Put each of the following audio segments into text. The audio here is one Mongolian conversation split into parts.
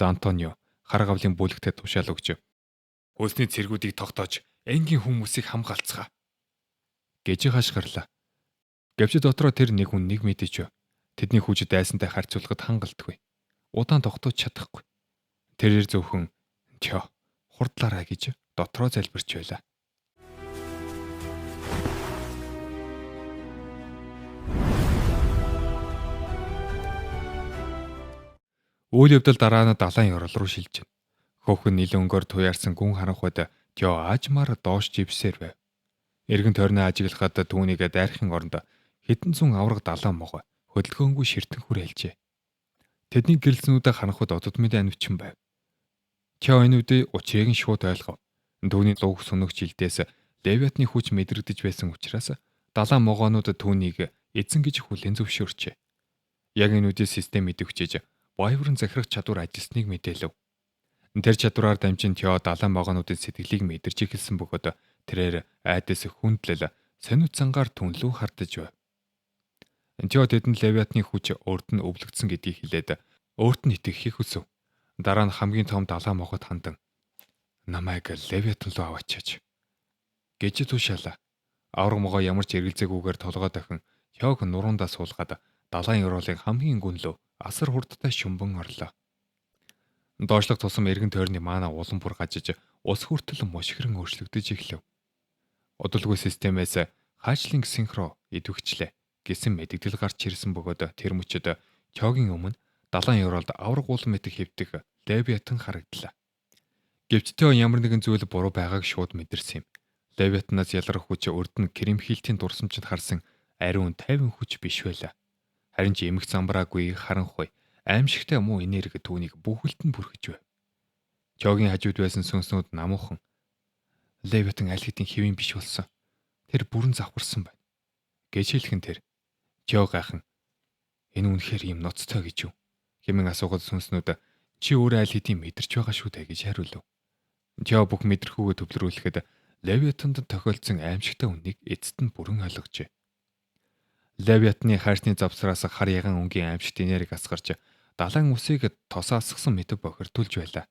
За Антонио хар гавлын бүлэгтээ тушаал өгч хөлсний цэргүүдийг тогтоож энгийн хүмүүсийг хамгаалцгаа гэж хашгирлаа. Гэвч дотроо тэр нэг хүн нэг мэдэж тэдний хүч дайсантай харьцуулахад хангалтгүй. Удаан тогтоож чадахгүй. Тэрээр зөвхөн "Тё, хурдлаарай" гэж дотроо залбирч байлаа. Үйл явдал дараа нь далайн ёрол руу шилжив. Хөөхөн нилэн өнгөөр туяарсан гүн харанхуйд Тё аажмаар доош живсээр байв. Эргэн тойрноо ажиглахад түүнийг дайрахын оронд хэдэн зуун авраг далайн мог хөдөлгөөнгүй ширтэн хүрээлжээ. Тэдний гэрэлснүүдэд харанхуйд одод мэдээ анивчин байв. Тё энэ үдээ учрыг нь шууд ойлгов. Түүний луг сүнэг жилдээс Левиатны хүч мэдрэгдэж байсан учраас далайн могоонууд түүнийг эзэн гэж хүлээн зөвшөөрчээ. Яг энэ үдээ систем идэвхжиж Байврын захирах чадвар ажилласныг мэдээлв. Тэр чадвараар дамжин Тё далайн могоонуудын сэтгэлийг мэдэрч эхэлсэн бөгөөд тэрээр айдас хүндлэл сониуц зангаар түнлүү хардаж байв. Тё тэдэнд Левиатны хүч урд нь өвлөгдсөн гэдгийг хэлээд өөрт нь итгэхийг хүсв. Дараа нь хамгийн том далайн могод хандан "Намайг Левиатан руу аваачаач" гэж тушаалаа. Авраг могоо ямар ч эргэлзээгүйгээр толгой дахин Тёг нуруундаа суулгаад далайн ёроолын хамгийн гүнлөө асар хурдтай шумбан орлоо. Доошлох тусам эргэн тойрны маана улам бүр гажиж ус хүртэл мушгирэн өөрчлөгдөж эхлэв. Удалгүй системээс хаачлын синхро идэвхжлээ гэсэн мэдэгдэл гарч ирсэн бөгөөд тэр мөчөд Тёгийн өмнө далайн ёроолд авраг улам мэтг хэвтэх Левиатан харагдлаа. Гэвч Тё ямар нэгэн зүйл буруу байгааг шууд мэдэрсэн юм. Левиатанаас ялгарх хүч урд нь Кремхилтийн дурсамжинд харсан ариун тайван хүч биш байлаа. Харин ч эмх замбраагүй харанхуй аимшигтай муу энерги түүнийг бүхэлд нь бүрхэж байв. Тёгийн хажууд байсан сүнснүүд намуухан "Левиатан аль хэдийн хэвийн биш болсон. Тэр бүрэн завхарсан байна" гэж хэлхэн тэр. Тё гайхан "Энэ үнэхээр юм ноцтой гэж юу?" хэмээн асуухад сүнснүүд "Чи өөрөө аль хэдийн мэдэрч байгаа шүү дээ" гэж хариулв. Тё бүх мэдрэхүүгээ төвлөрүүлэхэд Левиатанд тохиолдсон аимшигтай үннийг эцэст нь бүрэн ойлгожээ. Левиатны хайрцны завсраас хар яган өнгийн аимшигт энерги асгарч далайн усыг тосаасгсан мэт бохирдуулж байлаа.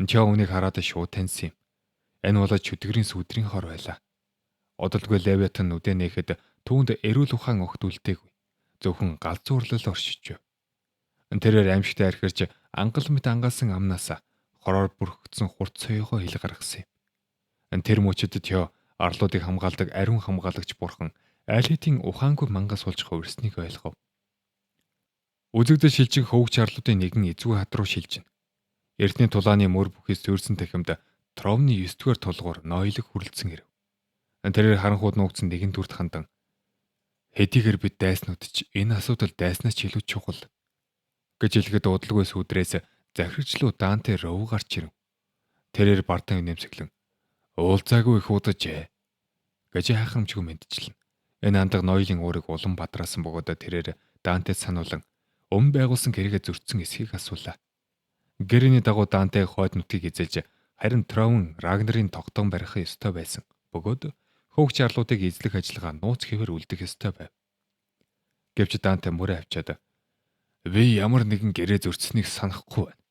Тё үнийг хараад шууд таньсан юм. Энэ бол чөтгөрийн сүдрийн хор байлаа. Одолгүй Левиатан нүдэ нээхэд түүнд эрүүл ухаан огт үлдээгүй. Зөвхөн галзуурлал оршиж байв. Тэрээр аимшигтай архирч ангал мэт ангаасан амнаас хороор бүрхэгдсэн хурц соёогоо хил гаргасан юм. Тэр мөчөд Тё арлуудыг хамгаалдаг ариун хамгаалагч бурхан аль хэдийн ухаангүй мангас болж хувирсныг ойлгов. Үзэгдэл шилжих хөвгч арлуудын нэгэн эзгүй хад руу шилжинэ. Эртний тулааны мөр бүхий суурьсан тахимд Тровны 9-р тулгуур ноёлог хүрлцэн ирэв. Тэрээр харанхууд нуугдсан нэгэн дүрт хандан "Хэдийгээр бид дайснууд ч энэ асуудал дайснаас ч илүү чухал" гэж хэлэхэд удалгүй сүдрээс захирагчлуу Данте Роу гарч ирэв. Тэрээр бардан нэмсэглэн "Уулзаагүй их удажээ" гэж хайхрамжгүй мэдчилнэ. Энэ андаг ноёлын уурыг улам бадраасан бөгөөд тэрээр Дантед сануулan өмнө байгуулсан гэрээгээ зөрчсөн эсхийг асуулаа. Гэрээний дагуу Данте хойд нутгийг эзэлж харин Тровн Рагнарын тогтоон барих ёстой байсан. Бөгөөд хөвгч арлуудыг эзлэх ажиллагаа нууц хэвээр үлдэх ёстой байв. Гэвч Данте мөрөө авчаад "Би ямар нэгэн гэрээ зөрчсөнийг санахгүй байна.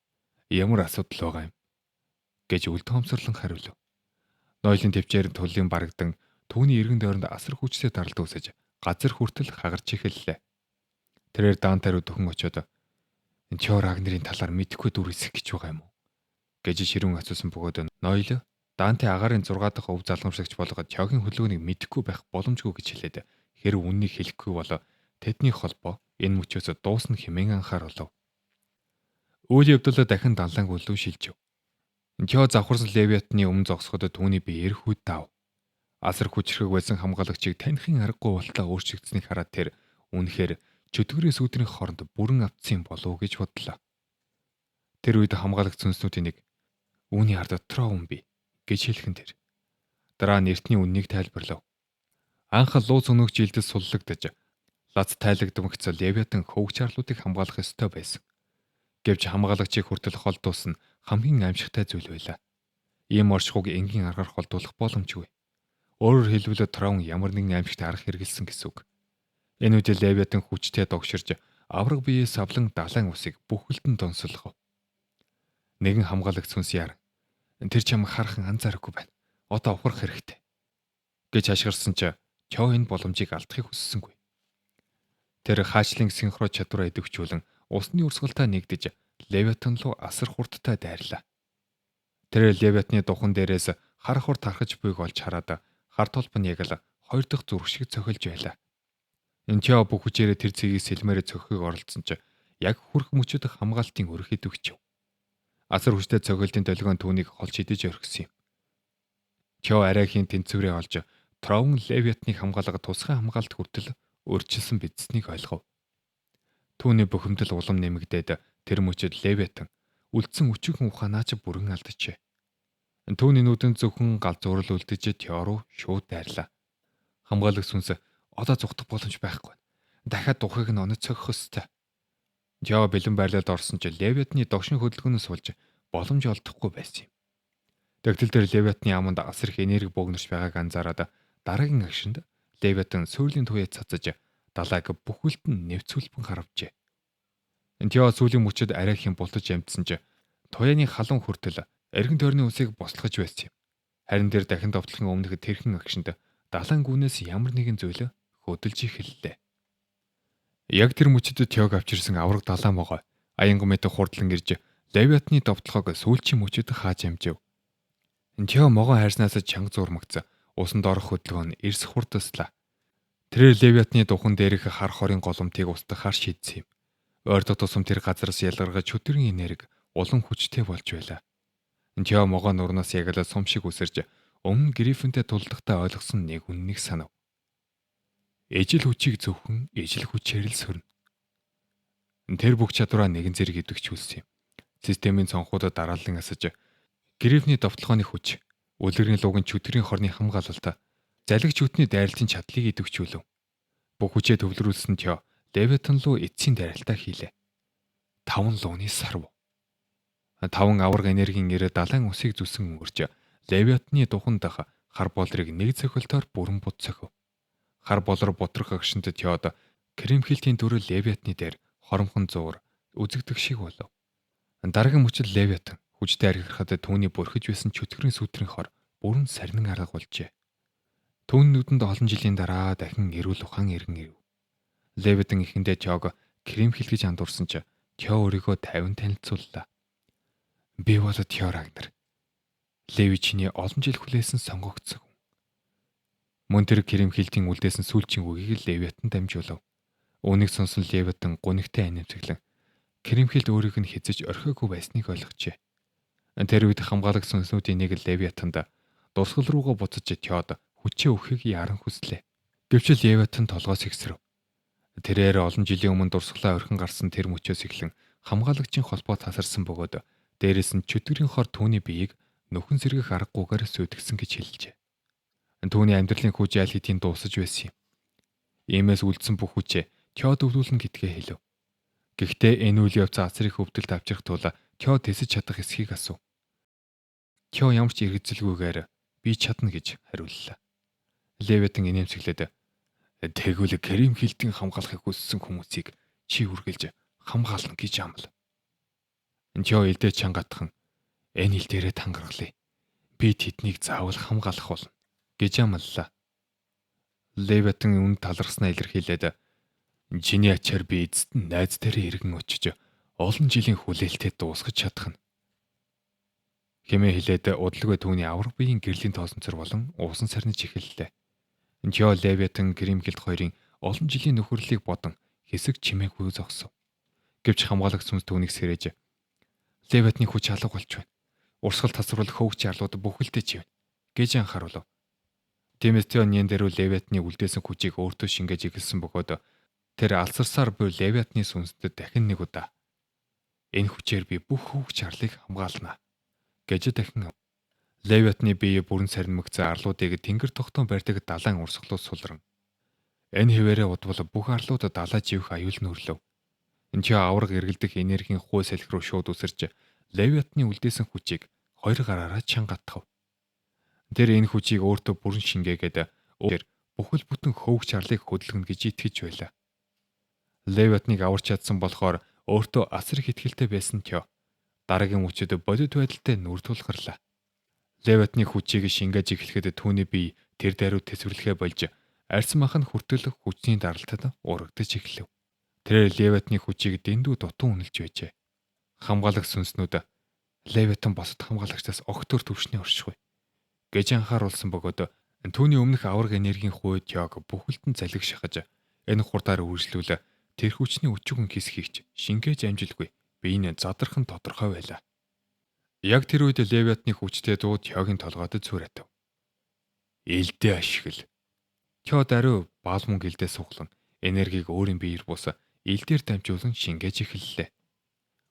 Ямар асуудал байгаа юм" гэж үлдхомсорлон хариулв. Ноёлын төвчээр төллийн барагдан түүний эргэн тойронд асар хүчтэй даралт үүсэж газар хүртэл хагарч эхэллээ. Тэрээр Данте руу дөхөн очиод "Тё Рагнарын талаар мэдэхгүй дүр хэсэх гэж байгаа юм уу?" гэж ширүүн асуусан бөгөөд ноёл Данте агаарын 6 дахь өв залгамжлагч болгоод Тёгийн хөлөөнийг мэдэхгүй байх боломжгүй гэж хэлээд хэрэг үннийг хэлэхгүй бол тэдний холбоо энэ мөчөөс дуусна хэмээн анхааруулв. Үйл явдал дахин далайн гүн рүү шилжив. Тё завхарсан Левиатны өмнө зогсоход түүний биеэр хүйд таав. Асар хүчрхэг байсан хамгаалагчийг танихийн аргагүй болтлоо өөрчлөгдсөнийг хараад тэр үнэхээр чөтгөрийн сүдрийн хоронд бүрэн автсан болов уу гэж бодлоо. Тэр үед хамгаалагч сүнснүүдийн нэг "Үүний ард Тровн бий" гэж хэлхэн тэр. Дараа нь эртний үннийг тайлбарлав. Анх луу цөнөг жилдэс суллагдаж лац тайлагдмагц Левиатан хөвгч арлуудыг хамгаалах ёстой байсан. Гэвч хамгаалагчийг хүртэл холдуулсан нь хамгийн аимшигтай зүйл байлаа. Ийм оршихуйг энгийн аргаар холдуулах боломжгүй. Өөрөөр хэлбэл Тровн ямар нэгэн аимшигт арга хэрэгэлсэн гэсэн үг. Энэ үед Левиатан хүчтэй догширж авраг биеэс авлан далайн усыг бүхэлд нь донсолгов. Нэгэн хамгаалагч сүнс яар. Тэр чамайг харахын анзаарахгүй байна. Одоо ухрах хэрэгтэй гэж хашгирсан ч Тё энэ боломжийг алдахыг хүссэнгүй. Тэр хаачлын синхро чадвараа идэвхжүүлэн усны урсгалтай нэгдэж Левиатан руу асар хурдтай дайрлаа. Тэр Левиатны духан дээрээс хар хур тархаж буйг олж хараад хар толб нь яг л хоёр дахь зүрх шиг цохилж байлаа. Тё бүх хүчээрээ тэр цэгийг сэлмээрээ цохихыг оролдсон ч яг хүрх мөчөд хамгаалтын өрх идэвхжив. Асар хүчтэй цохилтын долгион түүнийг холж идэж орхисон юм. Тё арайхийн тэнцвэрээ олж Тровн Левиатныг хамгаалга тусгай хамгаалт хүртэл өөрчилсөн бидснийг ойлгов. Түүний бухимдал улам нэмэгдээд тэр мөчөд Левиатан үлдсэн өчигхэн ухаанаач бүрэн алджээ. Түүний нүдэнд зөвхөн галзуурал үлдэж Тё руу шууд дайрлаа. Хамгаалагч сүнс одоо зүгтах боломж байхгүй. Дахиад духыг нь онож цогих ёстой. Тё бэлэн байрлалд орсон ч Левиатны догшин хөдөлгөөнөөс болж боломж олдохгүй байсан юм. Тэгтэл тэр Левиатны аманд асар их энерги бөөгнөрч байгааг анзаараад дараагийн агшинд Левиатан сүүлийн туяа цацаж далайг бүхэлд нь нэвцүүлбэн харавжээ. Тё сүүлийн мөчөд арайхийн бултаж амтсан ч туяаны халуун хүртэл эргэн тойрны усыг бослохож байсан юм. Харин тэр дахин довтлохын өмнөх тэрхэн агшинд далайн гүнээс ямар нэгэн зүйл хөдөлж эхэллээ. Яг тэр мөчөд Тёг авчирсан авраг далайн могой аянган мэт хурдлан ирж Левиатны довтлохыг сүүлчийн мөчөд хааж амжив. Тё могой хайрснаас чанга зурмагц усанд орох хөдөлгөөн эрс хурдаслаа. Тэр Левиатны духан дээрх хар хорийн голомтыг устгахаар шийдсэн юм. Ойрдох тусам тэр газараас ялгаргаж чөтгөрийн энерги улам хүчтэй болж байлаа. Тё могой нурнаас яг л сум шиг үсэрж өмнө Гриффинтэй тулдахдаа ойлгосон нэг үннийг санав. Ижил хүчийг зөвхөн ижил хүчээр л сөрнө. Тэр бүх чадвараа нэгэн зэрэг идэвхжүүлсэн юм. Системийн цонхуудад дараалан асаж Гриффний довтлохооны хүч, үлгэрийн лугийн чөтгөрийн хорны хамгаалалт, залгич үтний дайралтын чадлыг идэвхжүүлв. Бүх хүчээ төвлөрүүлсэн Тё Левиатан руу эцсийн дайралтаа хийлээ. 5 лууны сарв. 5 аварга энергийн ирээ далайн усыг зүсэн өнгөрч Левиатны духан дах хар болрыг нэг цохилтоор бүрэн буцсахв. Хар болор бутрах агшинд Тёд Кремхилтийн дөрөв Левиатны дээр хоромхон зуур үзэгдэх шиг болов. Дараагийн мөчөд Левиатан хүчтэй архирахад түүний бүрхэж байсан чөтгөрийн сүтрийн хор бүрэн сарнин арга болжээ. Түүний нүдэнд олон жилийн дараа дахин эрүүл ухаан иргэн ирэв. Левиатан ихэндээ Тёг Кремхил гэж андуурсан ч Тё өөрийгөө 50 танилцууллаа. Би бол Тё Рагнар. Леви чиний олон жил хүлээсэн сонгогдсон хүн. Мөн тэр Кремхилтийн үлдээсэн сүүлчийн үгийг Левиатан дамжуулав. Үүнийг сонсон Левиатан гунигтай анивцэглэн Кремхилд өөрийг нь хязэж орхиогүй байсныг ойлгожээ. Тэр үед хамгаалагч сүнснүүдийн нэг Левиатанд дурсгал руугаа буцаж Тёд хүчээ өгөхийг яран хүслээ. Гэвч Левиатан толгоос ихсрэв. Тэрээр олон жилийн өмнө дурсгалаа орхин гарсан тэр мөчөөс эхлэн хамгаалагчийн холбоо тасарсан бөгөөд дээрээс нь чөтгөрийн хор түүний биеийг нөхөн сэргэх аргагүйгээр сүйтгэсэн гэж хэлжээ. Түүний амьдралын хүч аль хэдийн дуусаж байсан юм. Иймээс үлдсэн бүх хүчээ Тёд өвлүүлэн гэтгээ хэлв. Гэхдээ энэ үйл явц асар их өвдөлт авчрах тул Тё тэсэж чадах эсхийг асуув. Тё ямар ч эргэцэлгүйгээр би чадна гэж хариуллаа. Левиатан инээмсэглээд тэгвэл Кремхилтийн хамгаалахыг хүссэн хүмүүсийг чи үргэлж хамгаална гэж амла. Тё элдээ чангатхан энэ ил дээрээ тангаргалъя. Би тэднийг заавал хамгаалах болно гэж амлалаа. Левиатан үнд талархснаа илэрхийлээд чиний ачаар би эцэст нь найз дээрээ иргэн очиж олон жилийн хүлээлтэд дуусгаж чадах нь хэмээн хэлээд удалгүй түүний авраг биеийн гэрлийн тоосонцор болон уусан сарниж эхэллээ. Тё Левиатан Кремхилд хоёрын олон жилийн нөхөрлөлийг бодон хэсэг чимээгүй зогсов. Гэвч хамгаалагч сүнс түүнийг сэрэж Левиатны хүч алга болж байна. Урсгал тасварвал хөөгч арлууд бүхэлдээ чивнэ гэж анхааруулв. Тиймээс Тё нэн дээр Левиатны үлдээсэн хүчийг өөртөө шингээж эхэлсэн бөгөөд тэр алсарсаар буй Левиатны сүнстэд дахин нэг удаа энэ хүчээр би бүх хөөгч арлыг хамгаална гэж дахин Левиатны бие бүрэн сарнимгцсан арлуудыг тэнгэр тогтоон барьдаг далайн урсгалууд сулран. Энэ хэвээрээ удвал бүх арлууд далай живэх аюул нөрлөв. Тё авраг эргэлдэх энергийн хуу салхи руу шууд үсэрч Левиатны үлдээсэн хүчийг хоёр гараараа чангатгав. Тэр энэ хүчийг өөртөө бүрэн шингээгээд бүхэл бүтэн хөөгч арлыг хөдөлгөнө гэж итгэж байлаа. Левиатныг аварч чадсан болохоор өөртөө асар их итгэлтэй байсан Тё дараагийн үчид бодит байдалтай нүр тулгарлаа. Левитны хүчийг шингээж эхлэхэд түүний бие тэр даруй тэсвэрлэхэ болж арьс махан хүртэл хүчний даралтад урагдаж эхлэв. Тэрээр Левитны хүчийг дэндүү дутуу үнэлж байжээ. Хамгаалагч сүнснүүд Левитан босод хамгаалагчдаас огтөр төвшний оршихуй гэж анхааруулсан бөгөөд түүний өмнөх авраг энергийн хувьд яг бүхэлдэн залгиж шахаж энэ хурдаар үргэлжлүүл тэр хүчний өчүүгэн хэсгийгч шингээж амжилгүй бие нь задрах нь тодорхой байлаа. Яг тэр үед Левитны хүчтэй дууд Тёгийн толгойд цүрэтв. Илдээ ашигла. Тё даруй баалмун гэлдээ суглан энергийг өөрийн биеэр бус илдээр дамжуулан шингээж эхэллээ.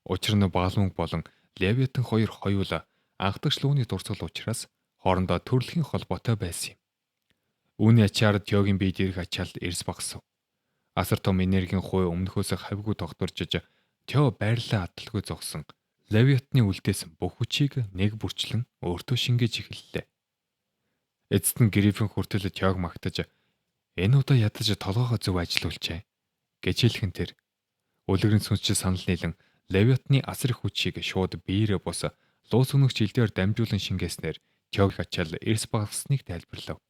Учир нь баалмун болон Левитан хоёр хоёул анхдагч лууны дурсгал учраас хоорондоо төрөлхийн холбоотой байсан юм. Үүний ачаар Тёгийн бие дээрх ачаалал эрс багасв. Асар том энергийн хувь өмнөхөөс хавьгүй тогтворчж Тё байрлаа адалгүй зогсон. Левитны үлдээс бүх хүчийг нэг бүрчлэн өөртөө шингээж эхэллээ. Эцэст нь Гриффин хүртэл Тёг магтаж энэ удаа ядаж толгоогоо зөв ажилуулжээ гэж хэлхэн тэр үлгэрийн сүнсч санал нийлэн Левитны асар их хүчийг шууд биеэрээ бус луус өнөх жилдээр дамжуулан шингээснээр Тёг ачаал эрс багасныг тайлбарлав.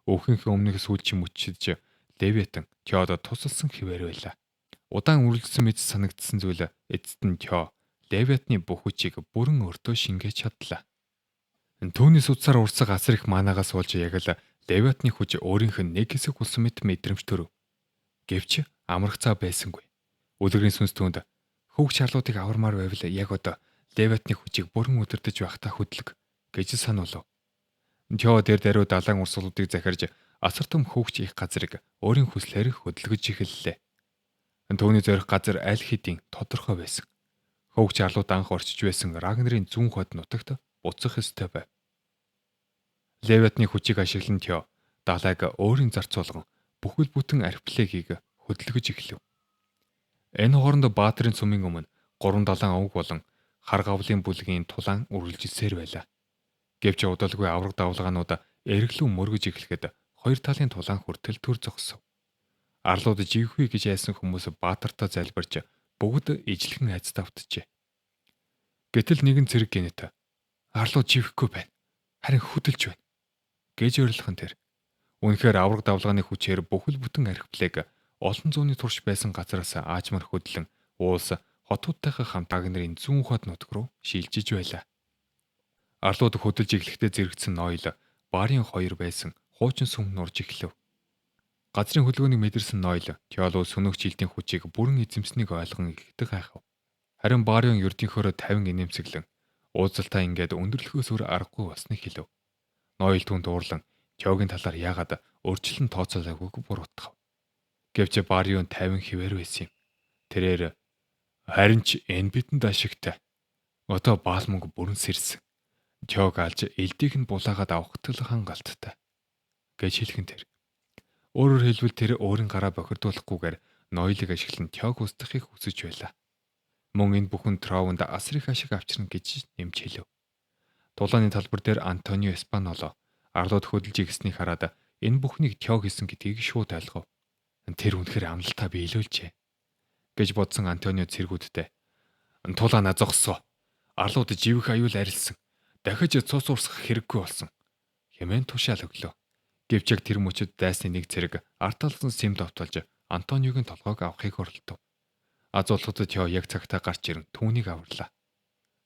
Өөхөнх өмнөх сүүлчийн мөчөж Левитан Тёд тусалсан хിവэр байлаа. Удаан үргэлжсэн мэт санагдсан зүйл эцэст нь Тё Левитны бүх хүчийг бүрэн өөртөө шингээж чадлаа. Түүний судсаар урсах асар их манаагаас болж яг л Левитны хүч өөрийнх нь нэг хэсэг болсон мэт мэдрэмж төрөв. Гэвч амрах цаа байсангүй. Үлгэрийн сүнс түүнд хөвг чарлуудыг авармаар байвал яг одоо Левитны хүчийг бүрэн удирдах байхтаа хөдлөг гэж сануулв. Тё дээр даруй далайн урсгалуудыг захирж асар том хөвгч их газрыг өөрийн хүслээр хөдөлгөж эхэллээ. Түүний зорих газар аль хэдийн тодорхой байсан. Хөвгч арлууд анх орчиж байсан Рагнарын зүүн хойд нутагт буцах ёстой байв. Левитны хүчийг ашиглан Тё далайг өөрийн зарцуулган бүхэл бүтэн архипелагийг хөдөлгөж эхлэв. Энэ хооронд Баатрын цөмийн өмнө 3 далайн овг болон хар гавлын бүлгийн тулаан үргэлжилсээр байлаа. Гэвч удалгүй авраг давлгаанууд эргэлэн мөргөж эхлэхэд хоёр талын тулаан хүртэл төр зогсов. Арлууд живхүй гэж айсан хүмүүс Баатартай залбирч бүгд ижлэхэн айц давтжээ. Гэтэл нэгэн цэрэг гинэт арлууд живхгүй байна. Харин хөдөлж байна гэж өөрлөхөн тэр. Үнэхээр авраг давлгааны хүчээр бүхэл бүтэн архипелаг олон зууны турш байсан газараас аажмар хөдлөн уулс хотуудтайхаа хамт Рагнарын зүүн хойд нутг руу шилжиж байлаа. Арлууд хөдөлж эхлэхдээ зэрэгцсэн ноёл барын хоёр байсан хуучин сүм нурж эхлэв. Газрын хөдөлгөөнийг мэдэрсэн ноёл Тёло сөнөг жилтийн хүчийг бүрэн эзэмснийг ойлгон ихдэг хайхав. Харин барын ердийнхөөрөө 50 инээмсэглэн уулзалтаа ингээд өндөрлөхөөс өөр аргагүй басныг хэлв. Ноёл түн дуурлан Тёгийн талаар яагаад өөрчлөн тооцоолоогүй буруутгав. Гэвч барын 50 хിവэр байсан юм. Тэрээр харин ч энэ бидэнд ашигтай. Одоо баалмонг бүрэн сэрсэн. Тёг алж элдийг нь булаагаад авахтал хангалттай гэж хэлхэн тэр. Өөрөөр хэлбэл тэр өөрийн гараа бохирдуулахгүйгээр ноёлыг ашиглан Тёг устгахыг хүсэж байлаа. Мөн энэ бүхэн Тровонд асар их ашиг авчирна гэж нэмж хэлв. Дулааны талбар дээр Антонио Спаноло арлууд хөдөлж игсныг хараад энэ бүхнийг Тёг хийсэн гэдгийг шууд ойлгов. Тэр үнэхээр амлалтаа биелүүлжээ гэж бодсон Антонио цэргүүдтэй тулаана зогссоо. Арлууд живэх аюул арилсан. Дахиж цус урсгах хэрэггүй болсон. Хэмээн тушаал өглөө. Гэвч тэр мөчөд дайсны нэг цэрэг арталсан сэм давталж Антониогийн толгойг авахыг оролдов. Азуулгад Тё яг цагтаа гарч ирэн түүнийг аварлаа.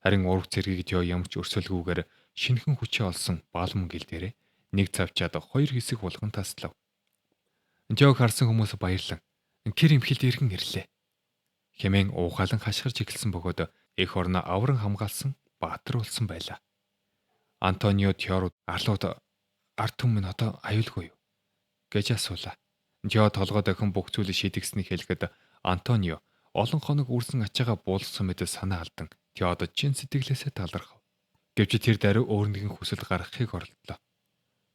Харин ураг цэргийг Тё ямарч өрсөлгүйгээр шинхэн хүчээ олсон баалмон гэл дээрээ нэг цавчаад хоёр хэсэг булган таслав. Тёг харсан хүмүүс баярлан "Кэр имхэлд иргэн ирлээ" хэмээн уухайлан хашгирч эхэлсэн бөгөөд эх орноо авран хамгаалсан баатар болсон байлаа. Антонио Тёрод арлууд ард түмэн одоо аюулгүй юу гэж асуулаа. Тё толгой дахин бүх зүйлийг шийдэгсэнийг хэлэхэд Антонио олон хоног үрсэн ачаагаа буулгасан мэт санаа алдан Тёд чин сэтгэлээсээ талархав. Гэвч тэр даруй өөр нэгэн хүсэл гаргахыг оролдлоо.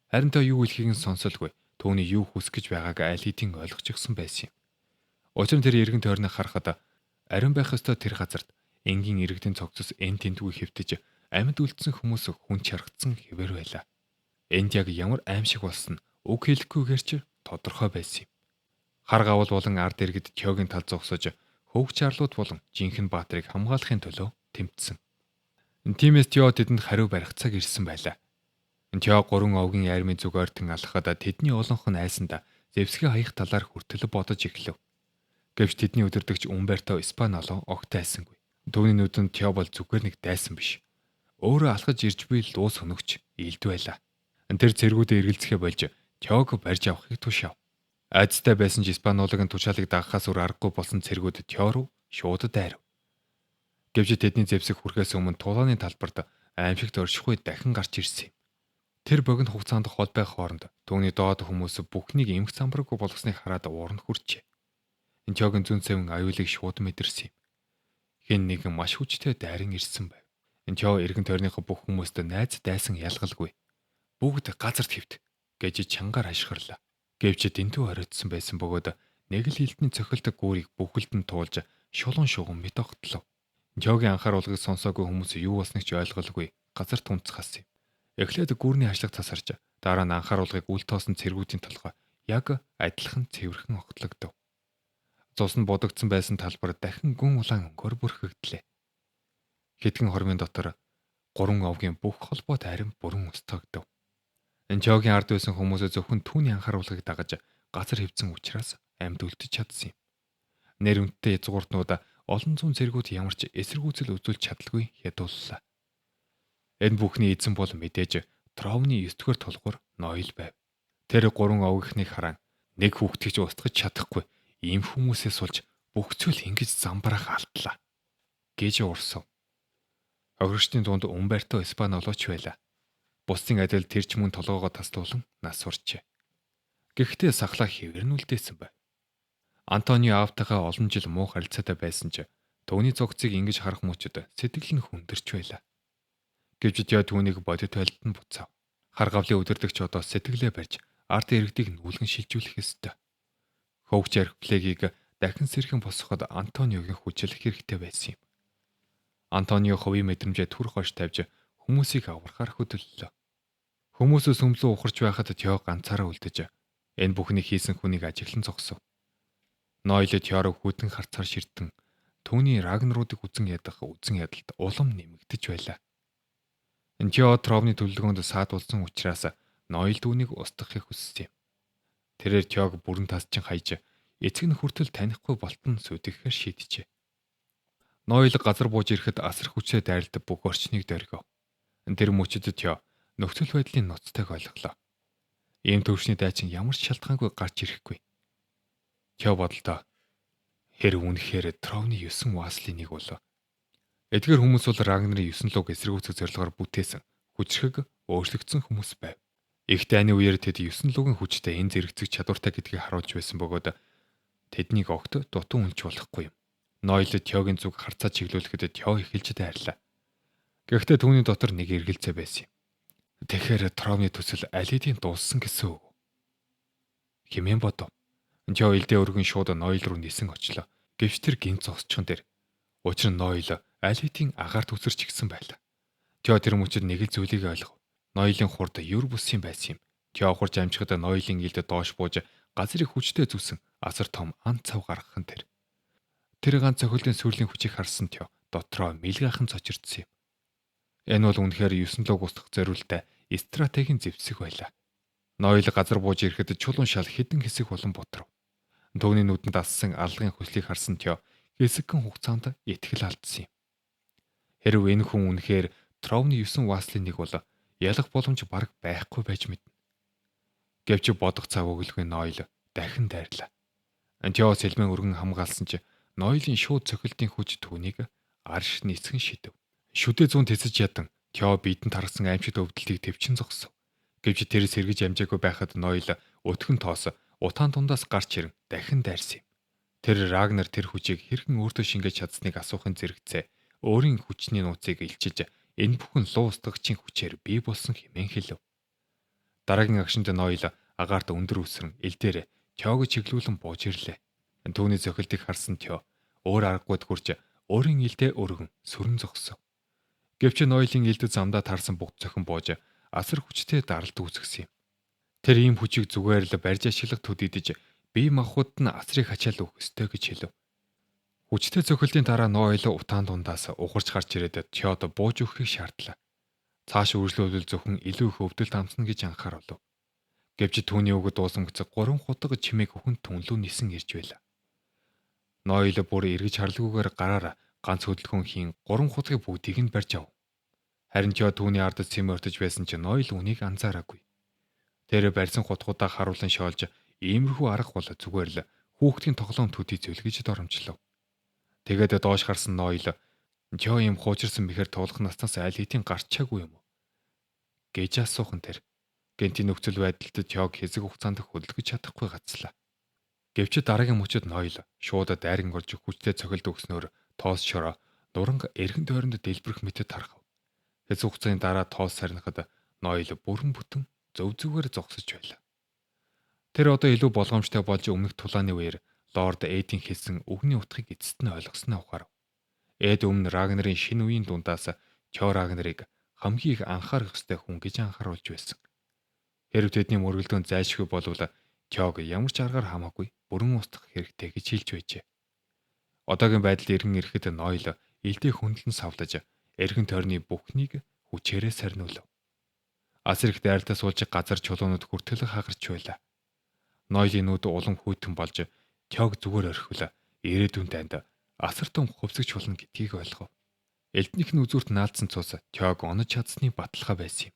Харин Тё юу хэлхийг нь сонсолгүй. Түүний юу хүсэх гэж байгааг аль хэдийн ойлгочихсон байсан юм. Учир нь тэр эргэн тойрныг харахад ариун байх ёстой тэр газарт энгийн иргэдийн цогцос эн тентгүй хэвтэж амьд үлдсэн хүмүүс хүн чаргацсан хэвээр байлаа. Энд яг ямар аимшиг болсон үг хэлэхгүйгээр ч тодорхой байсан юм. Хар гавал болон ард иргэд Тёгийн тал зогсож хөвгч арлууд болон жинхэнэ баатрыг хамгаалахын төлөө тэмцсэн. Тиймээс Тео тэдэнд хариу барих цаг ирсэн байлаа. Тео 3 овгийн армийн зүг ойртон алхахад тэдний олонх нь айсанда Зевсгийн хаях талаар хүртэл бодож эхлэв. Гэвч тэдний өдөртөгч Умберто Спаноло огт айсангүй. Түүний нүдэнд Тео бол зүгээр нэг дайсан биш. Өөрөө алхаж ирж буй л уус хөнөгч илд байлаа. Тэр цэргүүдээ эргэлзэхэ болж Теог барьж авахыг тушаав. Айдастай байсан ч Спанологын тушаалыг дагахаас өөр аргагүй болсон цэргүүд Тео руу шууд дайрав. Гэвч тэдний Зевсэг хүрэхээс өмнө тулааны талбарт аимшигт оршихгүй дахин гарч ирсэн юм. Тэр богино хугацаанд хол байх хооронд түүний доод хүмүүс бүхнийг эмх замбаргүй болгосныг хараад уурн хүрчээ. Теогийн зүүн цэвэн аюулыг шууд мэдэрсэн юм. Хэн нэгэн маш хүчтэй дайран ирсэн байв. Тео эргэн тойрныхоо бүх хүмүүст найз дайсан ялгалгүй. Бүгд газарт хөвт гэж чангаар хашгирлаа. Гэвч дэндүү оройтсон байсан бөгөөд нэг л хилтний цохилдог гүүрийг бүхэлд нь туулж шулуун шугам мэт огтлоо. Теогийн анхааруулгыг сонсоогүй хүмүүс юу болсныг ч ойлголгүй газарт унцгасан юм. Эхлээд гүүрний хашлаг тасарч дараа нь анхааруулгыг үл тоосон цэргүүдийн толгой яг адилхан цэвэрхэн огтлогдов. Цус нь бодогдсон байсан талбар дахин гүн улаан өнгөөр бүрхэгдлээ. Хэдхэн хормын дотор 3 овгийн бүх холбоо тайран бүрэн устгагдав. Теогийн ард байсан хүмүүс зөвхөн түүний анхааруулгыг дагаж газар хөвцөн учраас амьд үлдэж чадсан юм. Нэр үнэтэй язгууртнууд олон зуун цэргүүд ямар ч эсэргүүцэл үзүүлж чадалгүй ядууллаа. Энэ бүхний эзэн бол мэдээж Тровны 9-р толгуур Ноёл байв. Тэр 3 овгийнхнийг харан нэг хүүхдийг ч устгаж чадахгүй ийм хүмүүсээс болж бүх зүйл ингэж замбарах алдлаа гэж урсав. Хохирогчдын дунд Умберто Спанолоч байлаа. Бусдын адил тэр ч мөн толгоогоо тасдуулан нас урчээ. Гэхдээ сахлаа хэвээр нь үлдээсэн байв. Антонио аавтайгаа олон жил муу харилцаатай байсан ч түүний зогцыг ингэж харах мөчөд сэтгэл нь хүндэрч байлаа. Гэвч Тео түүнийг бодит байлд нь буцаав. Хар гавлын өдөртөгч одоо сэтгэлээ барьж ард иргэдийг нүүлгэн шилжүүлэх ёстой. Хөвгч архипелагийг дахин сэрхэн босгоход Антониогийн хүчлэх хэрэгтэй байсан юм. Антонио хувийн мэдрэмжээ түр хойш тавьж хүмүүсийг аврахаар хөдөллөө. Хүмүүсөөс сүмлэн ухарч байхад Тео ганцаараа үлдэж энэ бүхнийг хийсэн хүнийг ажиглан зогсов. Ноёл Теорог хүдэн харцаар ширтэн түүний Рагнаруудыг үзэн ядах үзэн ядалт улам нэмэгдэж байлаа. Тео Тровны төлөвлөгөөнд саадуулсан учраас Ноёл түүнийг устгахыг хүссэн юм. Тэрээр Теог бүрэн тасчин хайж эцэг нь хүртэл танихгүй болтон сүтгэхээр шийджээ. Ноёл газар бууж ирэхэд асар хүчтэй дайралд бүх орчныг дөргив. Тэр мөчөд Тео нөхцөл байдлын ноцтойг ойлголоо. Ийм төвшний дайчин ямар ч шалтгаангүй гарч ирэхгүй. Тео бодолдоо хэр үнэхээр Тровны 9 вааслын нэг болов. Эдгээр хүмүүс бол Рагнарын 9 луг эсэргүүцэх зорилгоор бүтээсэн хүчрхэг өөрчлөгдсөн хүмүүс байв. Их дайны үеэр тэд 9 лугийн хүчтэй энэ зэрэгцэх чадвартай гэдгийг харуулж байсан бөгөөд тэднийг огт дутуу үнэлж болохгүй юм. Ноёл Теогийн зүг харцаа чиглүүлэхэд Тео эхэлж дайрлаа. Гэхдээ түүний дотор нэг эргэлзээ байсан юм. Тэгэхээр Тровны төсөл аль хэдийн дууссан гэсэн үг. Хэмээн бодов. Тео элдээ өргөн шууд Ноёл руу нисэн очлоо. Гэвч тэр гинт зогсчихон дээр. Учир нь Ноёл аль хэдийн агаар төсөрч гисэн байлаа. Тео тэр мөчөд нэг л зүйлийг ойлгов. Ноёлын хурд юр бусын байсан юм. Тео хурж амжихад Ноёлын илд доош бууж газрыг хүчтэй зүсэн асар том ан цав гаргах нь тэр. Тэр ганц цохилтын сүрлийн хүчийг харсан Тео дотроо мэлгайхан цочирдсан юм. Энэ бол үнэхээр 9 луг устгах зориултай стратегийн зэвсэг байлаа. Ноёл газар бууж ирэхэд чулуун шал хідэн хэсэг болон ботров. Түүний нүдэнд ассан алгын хөслийг харсан Тео хэсэгхэн хугацаанд итгэл алдсан юм. Хэрв энэ хүн үнэхээр Тровны 9 вааслын нэг бол ялах боломж бараг байхгүй байж мэднэ. Гэвч бодох цаг өгөлгүй Ноёл дахин дайрлаа. Тео сэлмэн өргөн хамгаалсан ч Ноёлын шууд цохилтын хүч түүнийг арш нийцхэн шидэв. Шүдэ зүүн тэсэж ядан Тео бидэнд таргасан аимшигт өвдөлтийг төвчин зогсов. Гэвч тэр сэргэж амжаагүй байхад Ноёл өтгөн тоос утаан дундаас гарч ирэн дахин дайрсан юм. Тэр Рагнар тэр хүчийг хэрхэн өөртөө шингээж чадсныг асуухын зэрэгцээ өөрийн хүчний нууцыг илчилж энэ бүхэн луу устгагчийн хүчээр бий болсон хэмээн хэлв. Дараагийн агшинд Ноёл агаарт өндөр үсрэн элдээр Теог чиглүүлэн бууж ирлээ. Түүний зохилтыг харсан Тео өөр аргагүйд хурж өөрийн элдээ өргөн сүрэн зогсов. Гэвч Ноёлын элд замдаа таарсан бүгд зохин бууж асар хүчтэй даралт үүсгэсэн юм. Тэр ийм хүчийг зүгээр л барьж ашиглах төдийдж бие махбодд нь асрыг хачаал өгөх ёстой гэж хэлв. Хүчтэй цохилтын дараа Нойл утаан дундаас ухарч гарч ирээд Тёд бууж өгөхийг шаардлаа. Цааш үргэлжлүүлвэл зөвхөн илүү их өвдөлт амсна гэж анхааруулв. Гэвч түүний үг дуусамгц 3 хутга чимээг өхөнд түнлүү нисэн ирж байла. Нойл бүр эргэж харлгүйгээр гараараа ганц хөдөлгөөн хийн 3 хутгийг бүгдийг нь барьж ав. Харин Тёд түүний ард цэмөртөж байсан ч Нойл үнийг анзаараагүй. Тэр барьсан хутгуудаа харуулan шоолж иймэрхүү арга бол зүгээр л хүүхдийн тоглоом төдий зүйл гэж доромжлов. Тэгээд доош гарсан Нойл Тё юм хуучирсан мэхэр туулах наснаас аль хэдийн гарчаагүй юм уу гэж асуухан тэр. Гэнтийн нөхцөл байдалд Тёг хэсэг хугацаанд хөдөлгөж чадахгүй гацлаа. Гэвч дараагийн мөчөд Нойл шууд дайран орж хүчтэй цохилд өгснөөр тоос шороо нуранг эргэн тойронд дэлбэрэх мэт тархав. Хэсэг хугацааны дараа тоос сарнихад Нойл бүрэн бүтэн зөв зүгээр зогсож байлаа. Тэр одоо илүү болгоомжтой болж өмнөх тулааны үеэр Лорд Эдийн хэлсэн үгний утгыг эцэст нь ойлгосноо ухаарав. Эд өмнө Рагнарын шинэ үеийн дундаас Тё Рагнарыг хамгийн их анхаарах ёстой хүн гэж анхааруулж байсан. Хэрв тэдний мөргөлдөөн зайлшгүй болвол Тёг ямар ч аргаар хамаагүй бүрэн устгах хэрэгтэй гэж хэлж байжээ. Одоогийн байдалд иргэн ирэхэд Нойл илдээ хөндлөн савлаж эргэн тойрны бүхнийг хүчээрээ сарниулав. Асар их дайралтаа суулж газар чулуунууд хүртэл хагарч байлаа. Нойлын нүд улам хүйтэн болж Тёг зүгээр орхивол ирээдүйн танд асар том хувьсгч болно гэдгийг ойлгов. Элднийх нь үзүүрт наалдсан цус Тёг онож чадсны баталгаа байсан юм.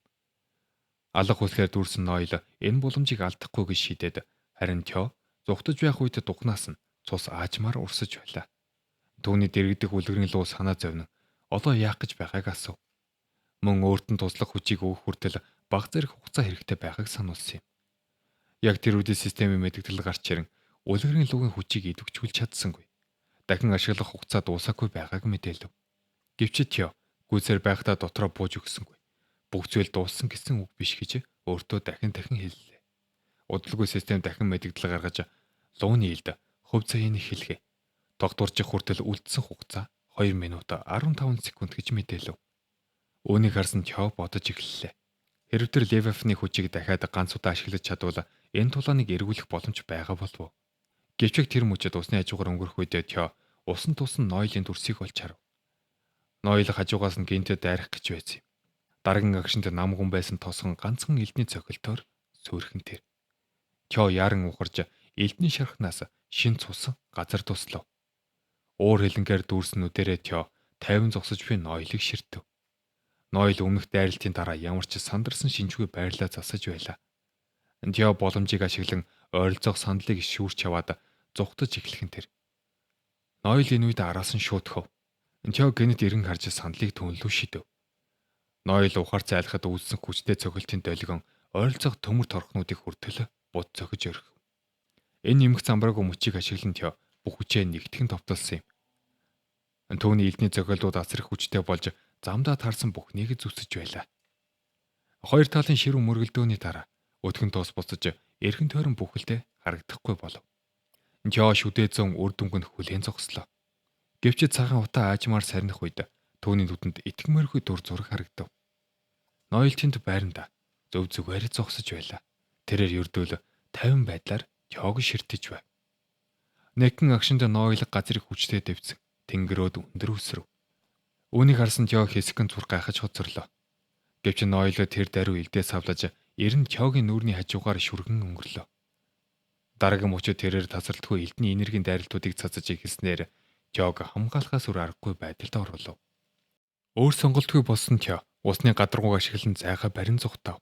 Алга хүслээр дүүрсэн Нойл энэ боломжийг алдахгүй гэж шийдээд харин Тё зүхтаж байх үед духнаас нь цус аажмаар урсаж байлаа. Түүний дэрэгдэх үлгэрийн луу санаа зовнин одоо яах гэж байгааг асуув. Мөн өөрт нь туслах хүчийг өгөх хүртэл бага зэрэг хугацаа хэрэгтэй байгааг сануулсан юм. Яг тэр үедээ системийн мэдгдэл гарч ирэн үлгэрийн луугийн хүчийг идэвхжүүлж чадсангүй. Дахин ашиглах хугацаа дуусаагүй байгааг мэдээлв. Гэвч Тё гүйцээр байхдаа дотроо бууж өгсөнгүй. Бүх зүйл дууссан гэсэн үг биш гэж өөртөө дахин хэллээ. Удалгүй систем дахин мэдгдэл гаргаж лууны илд хөв цагийг хэлгээ. Тогтворчих хүртэл үлдсэн хугацаа 2 минут 15 секунд гэж мэдээлв. Үүнийг харсан Тё бодож эхэллээ. Хэрв тэр Левафны хүчийг дахиад ганц удаа ашиглаж чадвал энэ тулааныг эргүүлэх боломж байгаа болов уу? Гэвч тэр мөчөд усны хажуугаар өнгөрөх үед Тё усан тусан Нойлын дүрсийг олж харав. Нойл хажуугаас нь гинтэд дайрах гэж байсан юм. Дараагийн агшинд намгун байсан тосгон ганцхан элдний цохилтоор сүрхэн тэр. Тё яран ухарж элдний шархнаас шин цус газар туслав. Уур хилэнгээр дүүрсэн нүдэрээ Тё 50 зогсож буй Нойлыг ширтэв. Нойл өмнөх дайралтын дараа ямар ч сандарсан шинжгүй байрлаа засаж байлаа. Тё боломжийг ашиглан ойролцоох сандлыг шүүрч аваад зүхтаж эхлэхэн тэр. Нойл энэ үед араас нь шуутгав. Тё гэнэт эргэн харж сандлыг түнлүү шидэв. Нойл ухаар зайлахад үүссэн хүчтэй цохилтын долгион ойролцоох төмөр торхнуудыг хүртэл бут цохиж өргөв. Энэ нэмэх замбрааг мөчийг ашиглан Тё бүх хүчээ нэгтгэн товтолсон юм. Түүний элдний цохилтууд асар их хүчтэй болж замдаа таарсан бүхнийг зүсэж байлаа. Хоёр талын ширүүн мөргөлдөөний дараа өдгөн тоос буцаж эргэн тойрон бүхэлдээ харагдахгүй болов. Тё шүдээзэн үр дүнг нь хүлээн зогслоо. Гэвч цагаан утаа аажмаар сарних үед түүний нүдэнд итгэмээргүй дүр зураг харагдав. Нойл тэнд байранда зөв зүгээр зогсож байлаа. Тэрээр ердөөл 50 байдлаар Тёг ширтэж байв. Нэгэн агшинд Нойл газрыг хүчтэй дэвсэн. Тэнгэрөөд өндөр өсрөв. Үүнийг харсан Тё хэсгэн зур гайхаж хоцорлоо. Гэвч Нойл тэр даруй илдээ савлаж эрен Тёгийн нүүрний хажуугаар шүргэн өнгөрлөө. Дараагийн мөчөд тэрээр тасралтгүй элдний энергийн дайралтуудыг цацаж эхэлснээр Тёг хамгаалахаас өөр аргагүй байдалд оруулав. Өөр сонголтгүй болсон Тё усны гадаргууг ашиглан зайгаа барин зүхтав.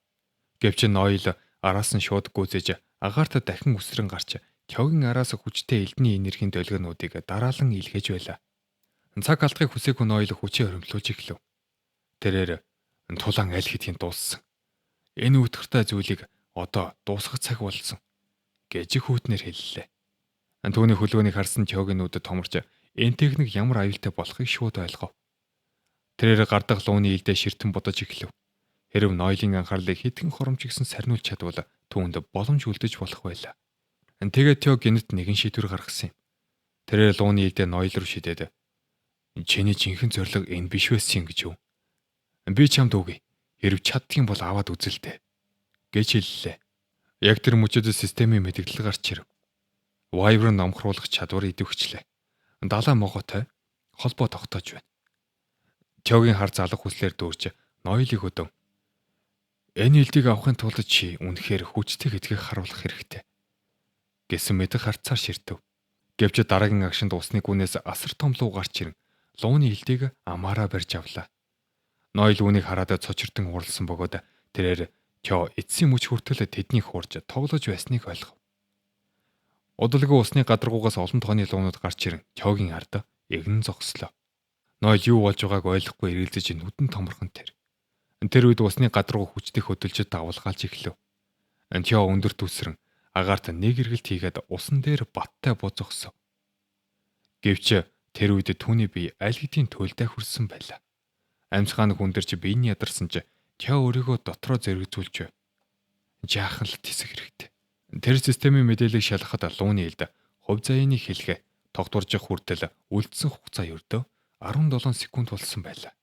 Гэвч Нойл араас нь шууд гүйцэж агаарт дахин үсрэн гарч Тёгийн араас хүчтэй элдний энергийн долгионуудыг дараалан илгээж байлаа. Цаг алдахыг хүсээгүй Нойл хүчээ хөрөмтлүүлж эхлэв. Тэрээр тулаан аль хэдийн дууссан. Энэ үтгэртэй зүйлийг одоо дуусгах цаг болсон гэж хүүтнэр хэллээ. Түүний хөлөөнийг харсан Тёгийн нүдэд томорч энэ техник ямар аюултай болохыг шууд ойлгов. Тэрээр гардах лууны илдээ ширтэн бодож эхлэв. Хэрв Нойлын анхаарлыг хитгэн хоромжигсан сарниулж чадвал түүнд боломж үлдэж болох байлаа. Тэгээд Тё гинэт нэгэн шийдвэр гаргасан юм. Тэрээр лууны илдээ Нойл руу шидээд "Чиний жинхэнэ зорилго энэ биш байсан юм гэж юу? Би чамд үгүй. Хэрв чаддгийн бол аваад үзэлтэй" гэж хэллээ. Яг тэр мөчөд системийн мэдгэл гарч ирэв. Wyvern номхруулах чадвар идэвхжлээ. далай моготой холбоо тогтоож байна. Тёгийн хар залах хүслээр дүүрч ноёлыг өдөн. Энэ илдийг авахын тулд чи үнэхээр хүчтэй гэдгийг харуулах хэрэгтэй гэсэн мэт харцаар ширтэв. Гэвч дараагийн агшинд усны гүнээс асар том луу гарч ирэн лууны илдийг амаараа барьж авлаа. Ноёл үүнийг хараад цочирдон уралсан бөгөөд тэрээр Тё эцсийн мөч хүртэл тэднийг хуурж тоглож байсныг ойлгов. Удалгүй усны гадаргуугаас олон тооны луунууд гарч ирэн Тёгийн ард эгнэн зогслоо. Ноёл юу болж байгааг ойлгохгүй эргэлзэж нүдэн томорхон тэр. Тэр үед усны гадаргуу хүчтэй хөдөлж давалгаалж эхлэв. Тё өндөр түсрэн агаарт нэг эргэлт хийгээд усан дээр баттай бузогсов. Гэвч тэр үед түүний бие аль хэдийн туйлдаа хүрсэн байлаа. Амьсгаан хүндэрч биений ядарсан ч Тё өөрийгөө дотроо зэрэгцүүлж жаахан л тисэх хэрэгтэй. Тэр системийн мэдээллийг шалгахад лууны элд хувь заяаны хэлхээ тогтворж хүртэл үлдсэн хугацаа ердөө 17 секунд болсон байлаа.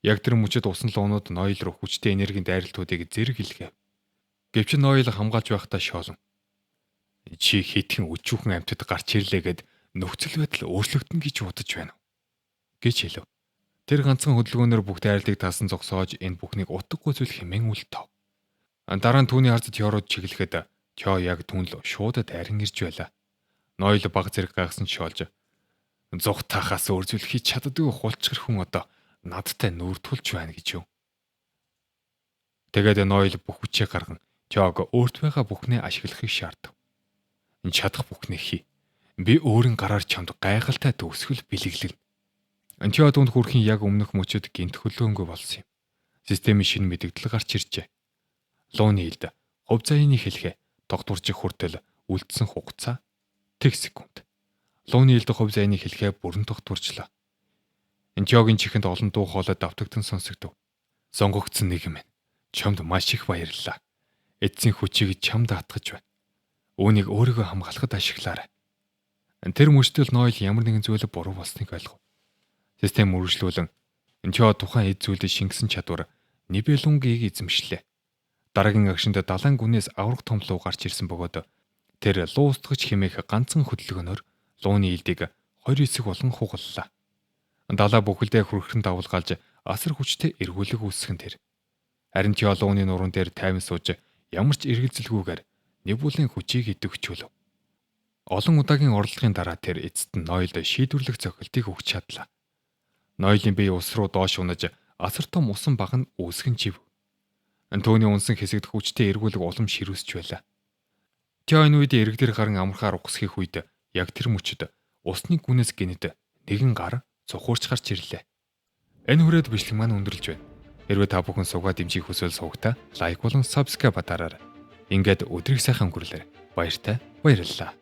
Яг тэр мөчөд усан луунууд ноёл руу хүчтэй энергийн дайралтуудыг зэрэг илгээв. Гэвч ноёл хамгаалж байхдаа шоолон. Чи хитгэн өчүүхэн амьтад гарч ирлээ гэд нөхцөл байдал өөрчлөгдөн гэж бодож байна уу? Гэж хэлв. Тэр ганцхан хөдөлгөөнөөр бүх дайралтыг таасан зогсоож энэ бүхнийг утгагүй зүйл хэмээн үлдээв. Дараа нь түүний харц Тёрод чиглэхэд Тё яг түн л шууд дайран ирж байлаа. Ноёл баг зэрэг гайхсан шоолж зүх тахаас өөр зүйл хийж чаддгүй хулчгар хүн одоо надтай нүүр тулж байна гэж юу. Тэгээд ноёл бүх хүчээ гарган Тёг өөрт байгаа бүхнээ ашиглахыг шаардав. Чадах бүхнээ хий. Би өөрийн гараар чамд гайхалтай төгсгөл бэлэглэнэ. Тё дунд хүрхийн яг өмнөх мөчөд гинт хөлөөнгөө болсон юм. Системийн шинэ мэдэгдэл гарч иржээ. Лууны элд хувь заяаны хэлхээ тогтворж хүртэл үлдсэн хугацаа тэг секунд. Лууны элд хувь заяаны хэлхээ бүрэн тогтворчлоо. Тёгийн чихэнд олон дуу хоолой давтагдан сонсогдов. Сонгогдсон нэг юм. Чамд маш их баярлалаа. Эцсийн хүчийг чамд атгаж байна. Үүнийг өөрийгөө хамгаалахад ашиглаарай. Тэр мөчтөл ноёл ямар нэгэн зүйл буруу болсныг ойлгов. Систем үргэлжлүүлэн Тё тухайн эд зүйлд шингэсэн чадвар Нибелунгийг эзэмшлээ. Дараагийн агшинд далайн гүнээс аврах том луу гарч ирсэн бөгөөд тэр луу устгаж хэмээх ганцхан хөдөлгөөнөөр лууны элдийг 2 хэсэг болон хугаллаа. Далаа бүхэлдээ хүрхэн давалгаалж асар хүчтэй эргүүлэг үүсгэн тэр. Харин Тё лууны нуруунд дээр тайван сууж ямар ч эргэлзэлгүйгээр Нибулийн хүчийг идэвхжүүлв. Олон удаагийн оролдлогын дараа тэр эцэст нь ноёлд шийдвэрлэх зохилтыг өгч чадлаа. Ноёлын бие ус руу доош унаж асар том усан баг нь үүсгэн чив. Түүний унсан хэсэгт хүчтэй эргүүлэг улам ширүүсч байлаа. Тё энэ үед эргэлдэр гарan амархаар угсхийх үед яг тэр мөчөд усны гүнээс гинэд нэгэн гар цухуурч гарч ирлээ. Энэ хүрээд бичлэг маань өндөрлж байна. Хэрвээ та бүхэн суугаад дэмжих хүсвэл суугатаа лайк болон subscribe батараарай. Ингээд өдрийг сайхан өнгөрүүлээрэй. Баяртай баярлалаа.